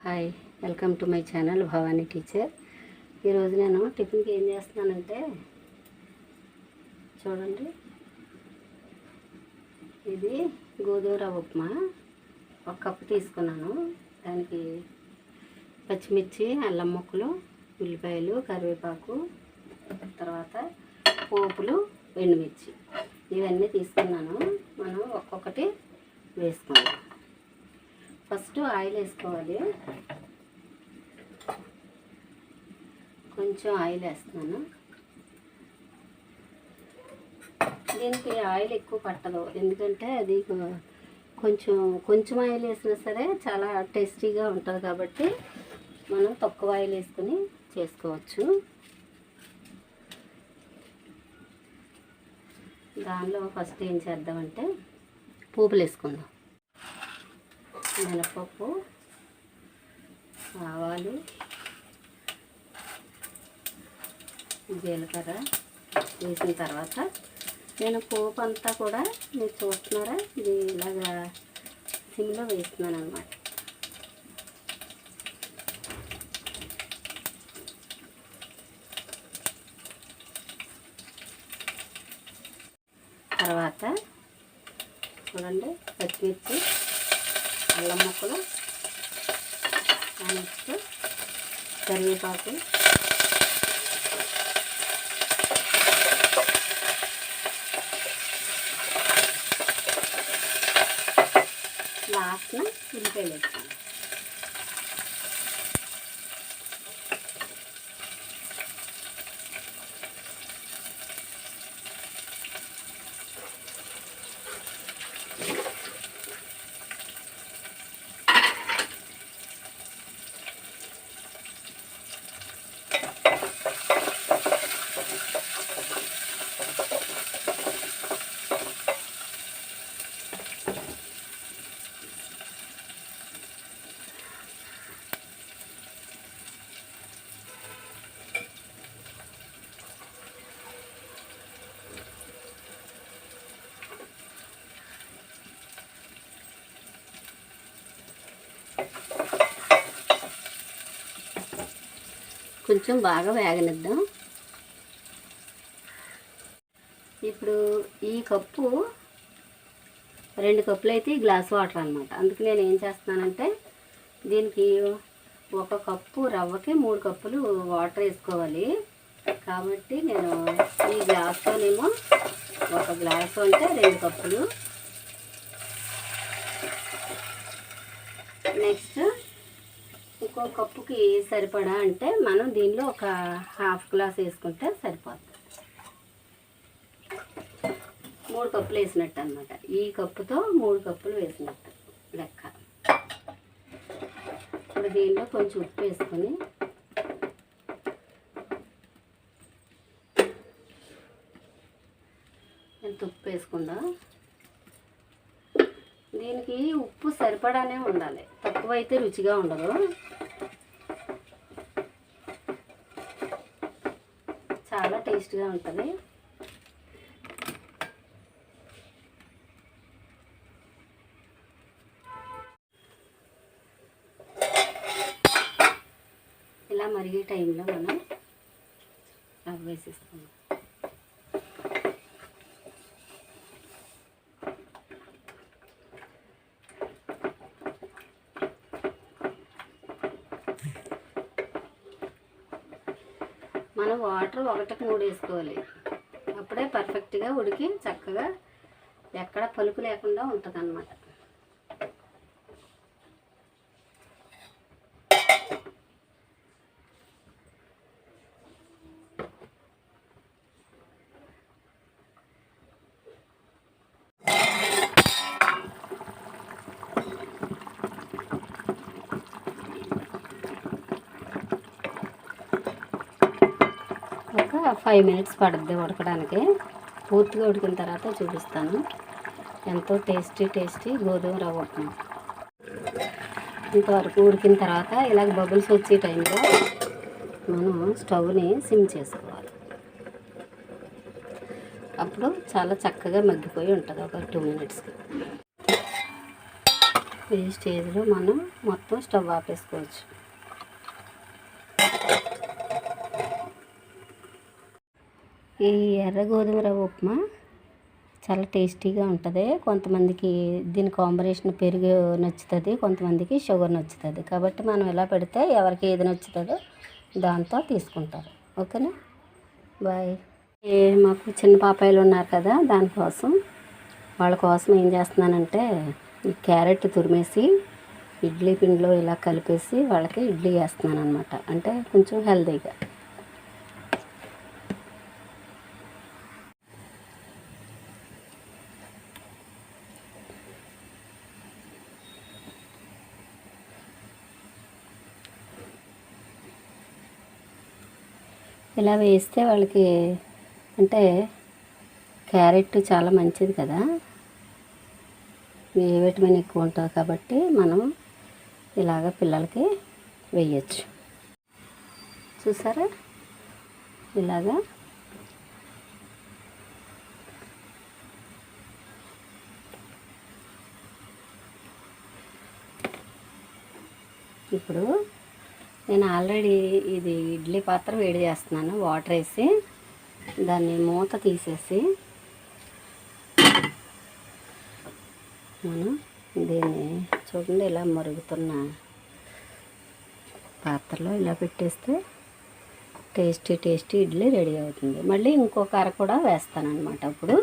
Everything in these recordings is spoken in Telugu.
Hi, welcome to my channel Bhavani teacher. ఈరోజు నేను టిఫిన్కి ఏం చేస్తున్నానంటే చూడండి, ఇది గోధుమ రవ్వ ఉప్మా. ఒక కప్పు తీసుకున్నాను. దానికి పచ్చిమిర్చి, అల్లం ముక్కలు, ఉల్లిపాయలు, కరివేపాకు, తర్వాత పోపులు, ఎండుమిర్చి ఇవన్నీ తీసుకున్నాను. మనం ఒక్కొక్కటి వేసుకుందాం. ఫస్ట్ ఆయిల్ వేసుకోవాలి. కొంచెం ఆయిల్ వేస్తున్నాను. దీనికి ఆయిల్ ఎక్కువ పట్టదు, ఎందుకంటే అది కొంచెం ఆయిల్ వేసినా సరే చాలా టేస్టీగా ఉంటుంది కాబట్టి మనం తక్కువ ఆయిల్ వేసుకొని చేసుకోవచ్చు. దానిలో ఫస్ట్ ఏం చేద్దామంటే పోపులు వేసుకుందాం. మినపప్పు, ఆవాలు, జీలకర్ర వేసిన తర్వాత నేను పోపు అంతా కూడా మీరు చూస్తున్నారా, ఇది ఇలాగా సిమ్లో వేస్తున్నాను అన్నమాట. తర్వాత చూడండి, పచ్చిమిర్చి, అల్లం ముక్కలు, నెక్స్ట్ కరివేపాకు, లాస్ట్న ఉల్లిపాయలు వేస్తాను. కొంచెం బాగా వేగనిద్దాం. ఇప్పుడు ఈ కప్పు 2 కప్పులు అయితే ఈ గ్లాస్ వాటర్ అనమాట. అందుకు నేను ఏం చేస్తున్నానంటే దీనికి 1 కప్పు రవ్వకి 3 కప్పులు వాటర్ వేసుకోవాలి. కాబట్టి నేను ఈ గ్లాస్తోనేమో 1 గ్లాసు అంటే 2 కప్పులు. నెక్స్ట్ ఇంకో కప్పుకి సరిపడా అంటే మనం దీనిలో ఒక ½ గ్లాస్ వేసుకుంటే సరిపోతుంది. 3 కప్పులు వేసినట్టు అనమాట. ఈ కప్పుతో 3 కప్పులు వేసినట్టు లెక్క. ఇప్పుడు దీనిలో కొంచెం ఉప్పు వేసుకొని ఎంత ఉప్పు వేసుకుందాం. దీనికి ఉప్పు సరిపడానే ఉండాలి, తక్కువైతే రుచిగా ఉండదు. చాలా టేస్ట్గా ఉంటుంది. ఇలా మరిగే టైంలో మనం రవ్వ వేసేస్తున్నాం. మనం వాటర్ 1కి 3 వేసుకోవాలి. అప్పుడే పర్ఫెక్ట్గా ఉడికి చక్కగా ఎక్కడ పలుకు లేకుండా ఉంటుంది అన్నమాట. ఒక 5 మినిట్స్ పడుద్ది ఉడకడానికి. పూర్తిగా ఉడికిన తర్వాత చూపిస్తాను. ఎంతో టేస్టీ గోధుమ రవ్వ ఉప్మా. ఇంతవరకు ఉడికిన తర్వాత ఇలాగ బబుల్స్ వచ్చే టైంలో మనం స్టవ్ని సిమ్ చేసుకోవాలి. అప్పుడు చాలా చక్కగా మగ్గిపోయి ఉంటుంది ఒక 2 మినిట్స్కి. ఈ స్టేజ్లో మనం మొత్తం స్టవ్ ఆపేసుకోవచ్చు. ఈ ఎర్ర గోధుమ రవ్వ ఉప్మా చాలా టేస్టీగా ఉంటుంది. కొంతమందికి దీని కాంబినేషన్ పెరుగు నచ్చుతుంది, కొంతమందికి షుగర్ నచ్చుతుంది. కాబట్టి మనం ఎలా పెడితే ఎవరికి ఏది నచ్చుతుందో దాంతో తీసుకుంటారు. ఓకేనా, బాయ్. మాకు చిన్న పాపాయిలు ఉన్నారు కదా, దానికోసం వాళ్ళ కోసం ఏం చేస్తున్నానంటే ఈ క్యారెట్ తురిమేసి ఇడ్లీ పిండిలో ఇలా కలిపేసి వాళ్ళకి ఇడ్లీ వేస్తున్నాను అనమాట. అంటే కొంచెం హెల్తీగా. ఇలా వేస్తే వాళ్ళకి అంటే క్యారెట్ చాలా మంచిది కదా, ఏ విటమిన్ ఎక్కువ ఉంటుంది కాబట్టి మనం ఇలాగ పిల్లలకి వేయచ్చు. చూసారా, ఇలాగా ఇప్పుడు నేను ఆల్రెడీ ఇది ఇడ్లీ పాత్ర వేడి చేస్తున్నాను. వాటర్ వేసి దాన్ని మూత తీసేసి మనం దీన్ని చూడండి ఇలా మరుగుతున్న పాత్రలో ఇలా పెట్టేస్తే టేస్టీ ఇడ్లీ రెడీ అవుతుంది. మళ్ళీ ఇంకొక అర కూడా వేస్తాను అనమాట. ఇప్పుడు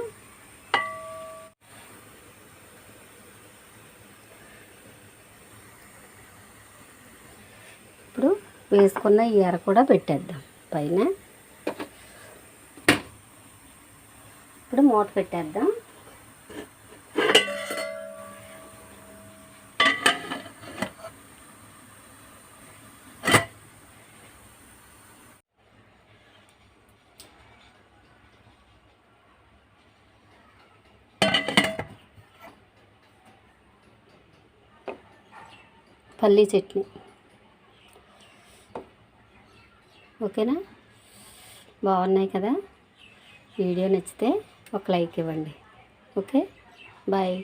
వేసుకున్న ఈ అర కూడా పెట్టేద్దాం పైన. ఇప్పుడు మూత పెట్టేద్దాం. పల్లీ చట్నీ. ఓకేనా, బాగున్నాయి కదా. వీడియో నచ్చితే ఒక లైక్ ఇవ్వండి. Okay, bye.